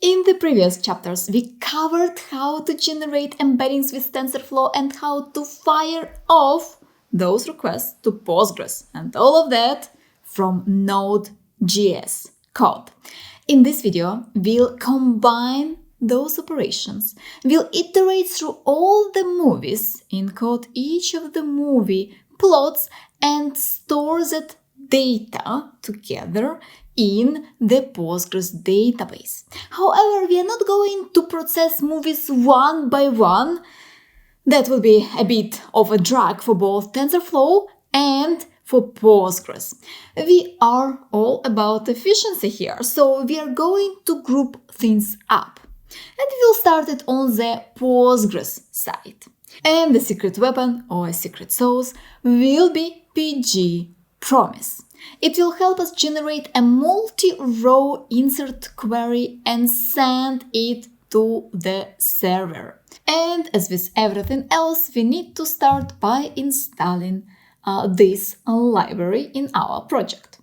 In the previous chapters, we covered how to generate embeddings with TensorFlow and how to fire off those requests to Postgres and all of that from Node.js code. In this video, we'll combine those operations. We'll iterate through all the movies, encode each of the movie plots and store that data together in the Postgres database. However, we are not going to process movies one by one. That will be a bit of a drag for both TensorFlow and for Postgres. We are all about efficiency here, so we are going to group things up. And we'll start it on the Postgres side. And the secret weapon or secret sauce will be PG_promise. It will help us generate a multi-row insert query and send it to the server. And as with everything else, we need to start by installing this library in our project.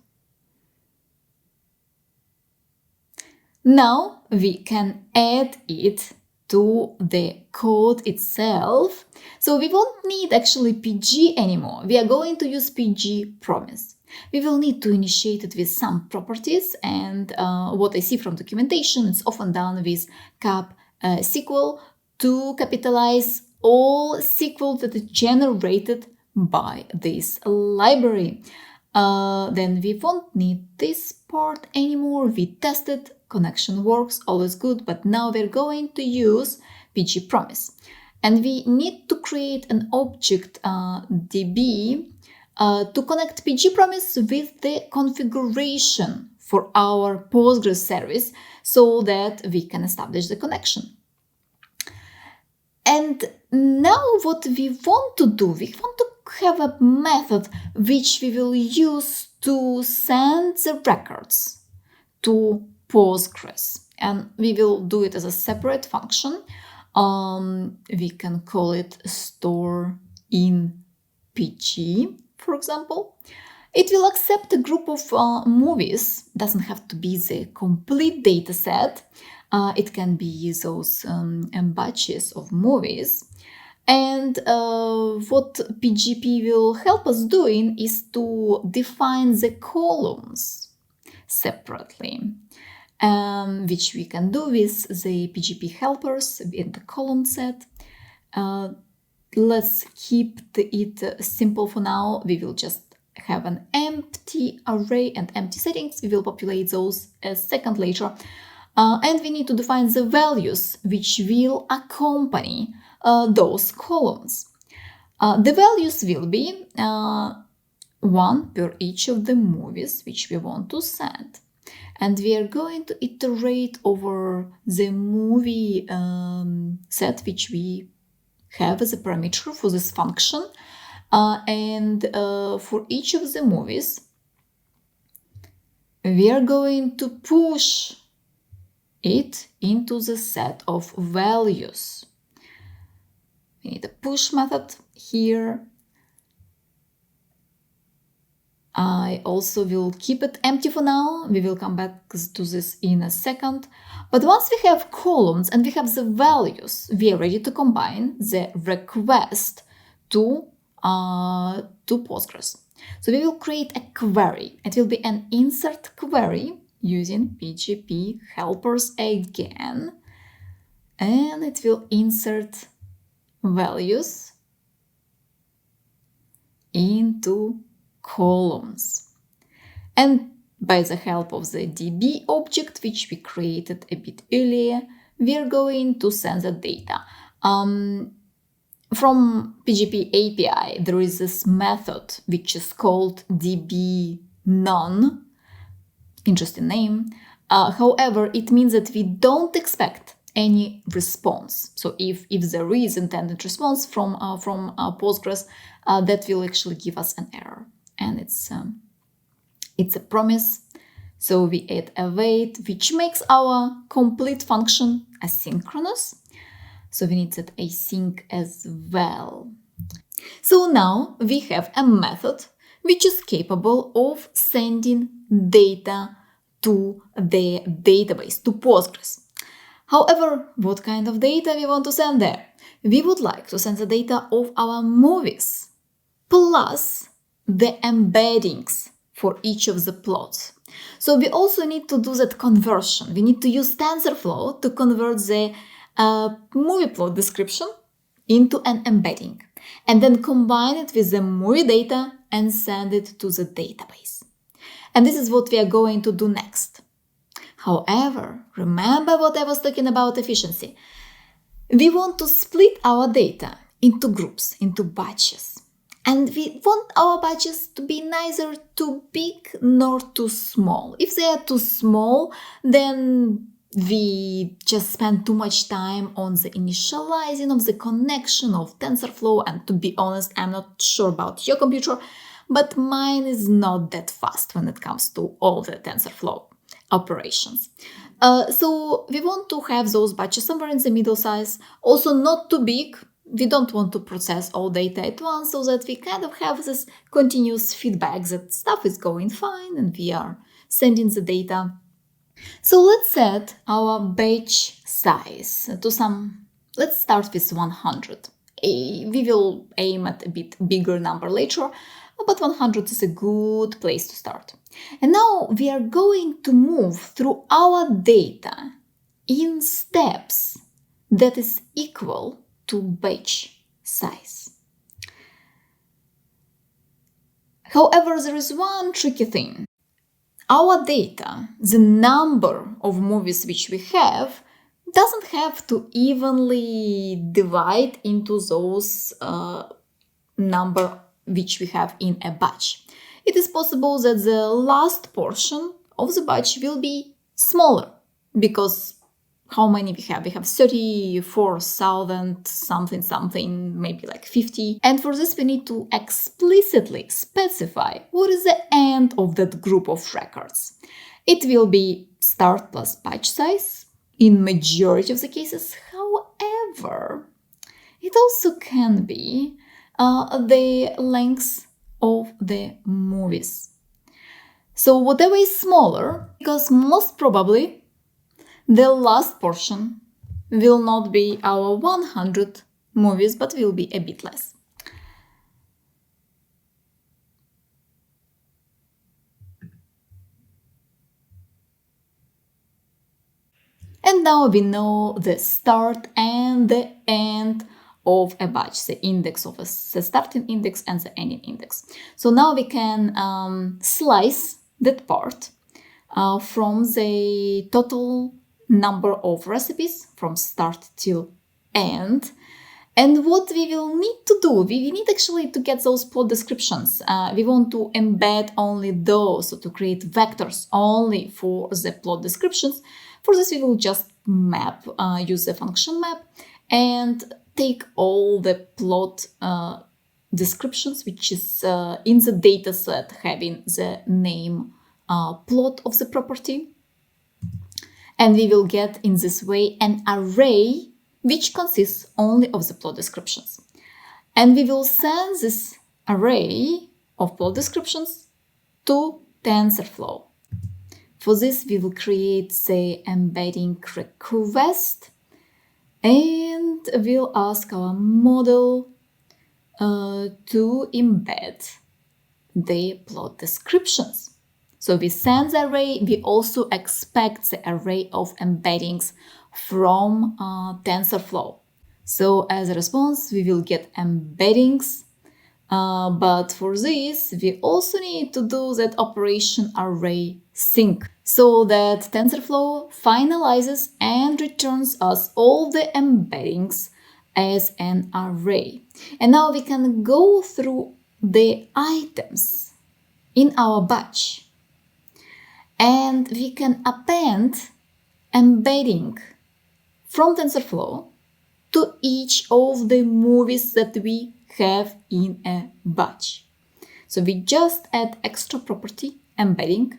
Now we can add it to the code itself. So we won't need actually PG anymore. We are going to use PG_promise. We will need to initiate it with some properties, and what I see from documentation, it's often done with cap SQL to capitalize all SQL that is generated by this library. Then we won't need this part anymore. We tested, connection works, always good, but now we're going to use PG_promise. And we need to create an object DB to connect PG_promise with the configuration for our Postgres service so that we can establish the connection. And now what we want to do, we want to have a method which we will use to send the records to Postgres. And we will do it as a separate function. We can call it store in PG, for example. It will accept a group of movies. Doesn't have to be the complete data set. It can be those batches of movies. And what PGP will help us doing is to define the columns separately, which we can do with the PGP helpers in the column set. Let's keep it simple for now. We will just have an empty array and empty settings. We will populate those a second later. And we need to define the values which will accompany those columns. The values will be one per each of the movies which we want to send. And we are going to iterate over the movie set which we have as a parameter for this function. And for each of the movies, we are going to push it into the set of values. We need a push method here. I also will keep it empty for now. We will come back to this in a second. But once we have columns and we have the values, we are ready to combine the request to Postgres. So we will create a query. It will be an insert query using PGP helpers again. And it will insert values into columns. And by the help of the DB object, which we created a bit earlier, we are going to send the data. From PGP API, there is this method which is called db_none. Interesting name. However, it means that we don't expect any response. So if there is intended response from Postgres, that will actually give us an error. And it's a promise. So we add await, which makes our complete function asynchronous. So we need that async as well. So now we have a method which is capable of sending data to the database, to Postgres. However, what kind of data we want to send there? We would like to send the data of our movies plus the embeddings for each of the plots. So we also need to do that conversion. We need to use TensorFlow to convert the movie plot description into an embedding and then combine it with the movie data and send it to the database. And this is what we are going to do next. However, remember what I was talking about efficiency. We want to split our data into groups, into batches. And we want our batches to be neither too big nor too small. If they are too small, then we just spend too much time on the initializing of the connection of TensorFlow. And to be honest, I'm not sure about your computer, but mine is not that fast when it comes to all the TensorFlow operations. So we want to have those batches somewhere in the middle size, also not too big. We don't want to process all data at once, so that we kind of have this continuous feedback that stuff is going fine and we are sending the data. So let's set our batch size to let's start with 100. We will aim at a bit bigger number later, but 100 is a good place to start. And now we are going to move through our data in steps that is equal to batch size. However, there is one tricky thing. Our data, the number of movies which we have, doesn't have to evenly divide into those number which we have in a batch. It is possible that the last portion of the batch will be smaller, because how many we have? We have 34,000 something, maybe like 50. And for this, we need to explicitly specify what is the end of that group of records. It will be start plus batch size in majority of the cases. However, it also can be the length of the movies. So whatever is smaller, because most probably the last portion will not be our 100 movies, but will be a bit less. And now we know the start and the end of a batch, the index of the starting index and the ending index. So now we can slice that part from the total number of recipes from start till end. And what we will need to do, we need actually to get those plot descriptions. We want to embed only those, so to create vectors only for the plot descriptions. For this, we will just use the function map and take all the plot descriptions, which is in the data set having the name plot of the property. And we will get in this way an array which consists only of the plot descriptions. And we will send this array of plot descriptions to TensorFlow. For this, we will create the embedding request and we'll ask our model to embed the plot descriptions. So we send the array, we also expect the array of embeddings from TensorFlow. So as a response, we will get embeddings, but for this, we also need to do that operation array sync, so that TensorFlow finalizes and returns us all the embeddings as an array. And now we can go through the items in our batch and we can append embedding from TensorFlow to each of the movies that we have in a batch. So we just add extra property embedding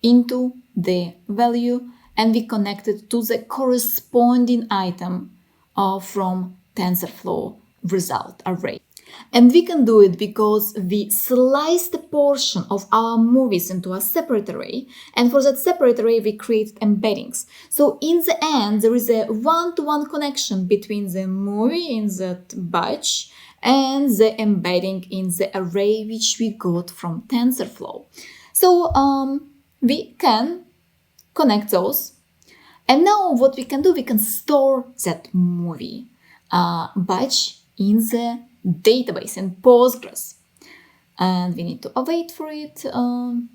into the value and we connect it to the corresponding item from TensorFlow result array. And we can do it because we sliced a portion of our movies into a separate array, and for that separate array we created embeddings. So in the end there is a one-to-one connection between the movie in that batch and the embedding in the array which we got from TensorFlow. So we can connect those, and now what we can do, we can store that movie batch in the database in Postgres, and we need to await for it, and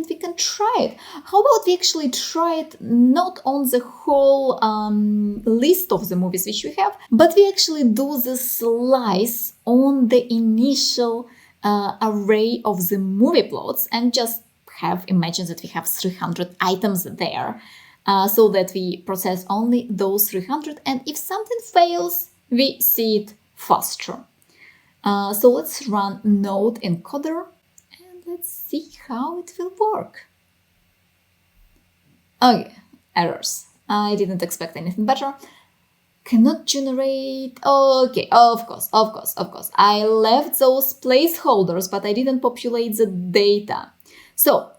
we can try it. How about we actually try it not on the whole list of the movies which we have, but we actually do the slice on the initial array of the movie plots, and just imagine that we have 300 items there, so that we process only those 300, and if something fails, we see it faster. So let's run node encoder, and let's see how it will work. Okay, errors. I didn't expect anything better. Cannot generate. Okay, of course. I left those placeholders, but I didn't populate the data. So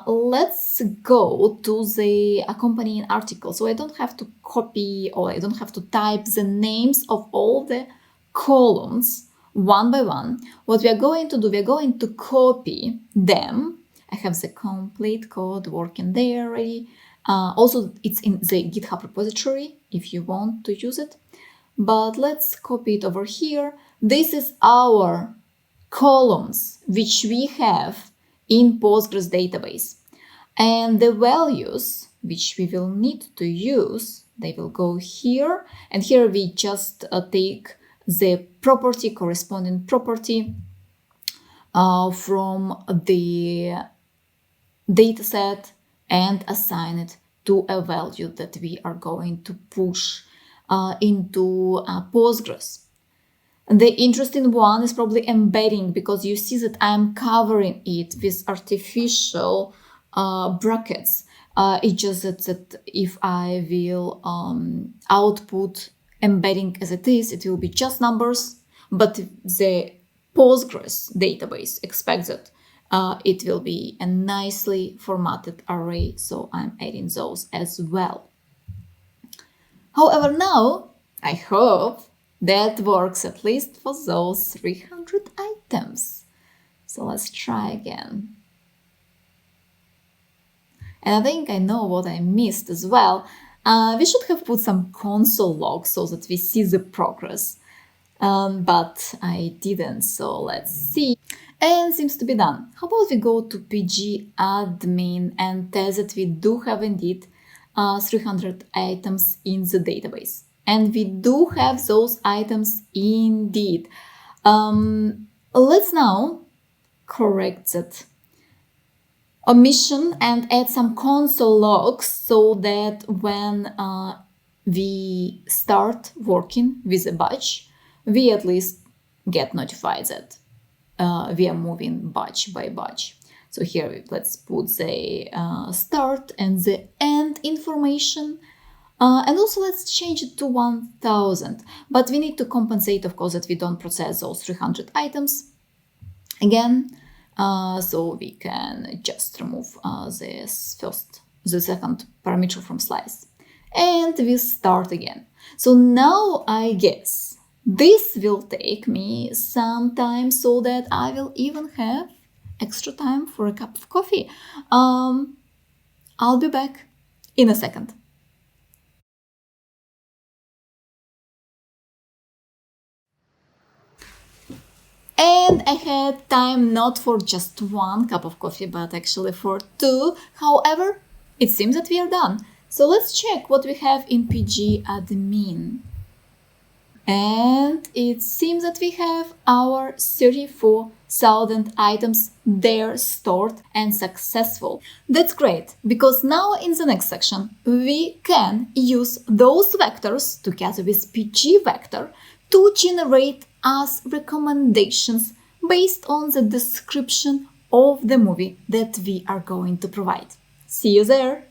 let's go to the accompanying article. So I don't have to copy, or I don't have to type the names of all the columns one by one. What we are going to do, we are going to copy them. I have the complete code working there already. Also, it's in the GitHub repository if you want to use it. But let's copy it over here. This is our columns which we have in Postgres database. And the values which we will need to use, they will go here. And here we just take the property, corresponding property from the dataset and assign it to a value that we are going to push into Postgres. The interesting one is probably embedding, because you see that I'm covering it with artificial brackets. It's just that if I will output embedding as it is, it will be just numbers, but the Postgres database expects that it will be a nicely formatted array, so I'm adding those as well. However, now I hope that works at least for those 300 items. So let's try again. And I think I know what I missed as well. We should have put some console logs so that we see the progress. But I didn't, so let's see. And seems to be done. How about we go to pgadmin and test that we do have indeed 300 items in the database. And we do have those items indeed. Let's now correct that omission and add some console logs so that when we start working with a batch, we at least get notified that we are moving batch by batch. So here let's put the start and the end information. And also let's change it to 1000. But we need to compensate, of course, that we don't process those 300 items again. So we can just remove the second parameter from slice. And we start again. So now I guess this will take me some time so that I will even have extra time for a cup of coffee. I'll be back in a second. And I had time not for just one cup of coffee, but actually for two. However, it seems that we are done. So let's check what we have in pgadmin. And it seems that we have our 34,000 items there stored and successful. That's great, because now in the next section we can use those vectors together with pgvector to generate us recommendations based on the description of the movie that we are going to provide. See you there!